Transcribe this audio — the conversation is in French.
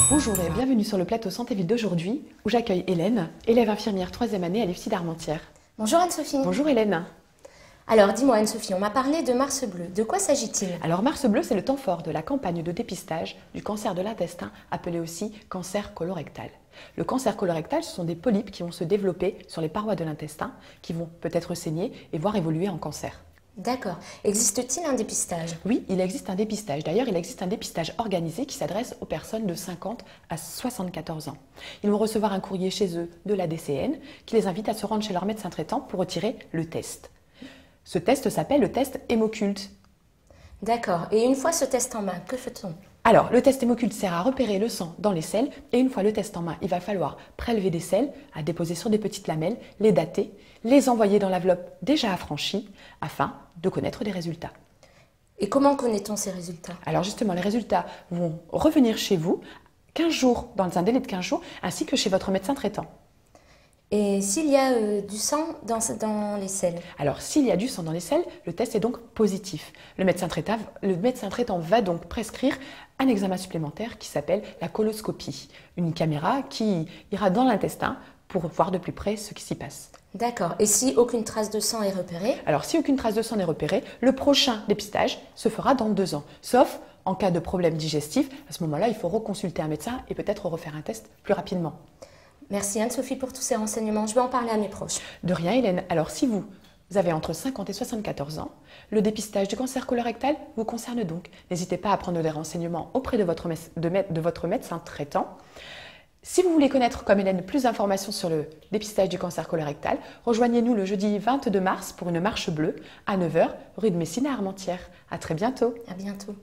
Bonjour et bienvenue sur le plateau Santé Ville d'aujourd'hui où j'accueille Hélène, élève infirmière 3e année à l'IFSI d'Armentières. Bonjour Anne-Sophie. Bonjour Hélène. Alors dis-moi Anne-Sophie, on m'a parlé de Mars Bleu. De quoi s'agit-il? Alors Mars Bleu, c'est le temps fort de la campagne de dépistage du cancer de l'intestin, appelé aussi cancer colorectal. Le cancer colorectal, ce sont des polypes qui vont se développer sur les parois de l'intestin, qui vont peut-être saigner et voire évoluer en cancer. D'accord. Existe-t-il un dépistage? Oui, il existe un dépistage. D'ailleurs, il existe un dépistage organisé qui s'adresse aux personnes de 50 à 74 ans. Ils vont recevoir un courrier chez eux de la DCN qui les invite à se rendre chez leur médecin traitant pour retirer le test. Ce test s'appelle le test Hémoculte. D'accord. Et une fois ce test en main, que fait-on? Alors, le test Hémoculte sert à repérer le sang dans les selles et une fois le test en main, il va falloir prélever des selles à déposer sur des petites lamelles, les dater, les envoyer dans l'enveloppe déjà affranchie afin de connaître les résultats. Et comment connaît-on ces résultats? Alors justement, les résultats vont revenir chez vous 15 jours, dans un délai de 15 jours, ainsi que chez votre médecin traitant. Et s'il y a du sang dans les selles? Alors, s'il y a du sang dans les selles, le test est donc positif. Le médecin traitant va donc prescrire un examen supplémentaire qui s'appelle la coloscopie, une caméra qui ira dans l'intestin pour voir de plus près ce qui s'y passe. D'accord. Et si aucune trace de sang est repérée? Alors, si aucune trace de sang n'est repérée, le prochain dépistage se fera dans 2 ans, sauf en cas de problème digestif. À ce moment-là, il faut reconsulter un médecin et peut-être refaire un test plus rapidement. Merci Anne-Sophie pour tous ces renseignements. Je vais en parler à mes proches. De rien Hélène. Alors si vous avez entre 50 et 74 ans, le dépistage du cancer colorectal vous concerne donc. N'hésitez pas à prendre des renseignements auprès de votre médecin traitant. Si vous voulez connaître comme Hélène plus d'informations sur le dépistage du cancer colorectal, rejoignez-nous le jeudi 22 mars pour une marche bleue à 9 h rue de Messine à Armentières. À très bientôt. À bientôt.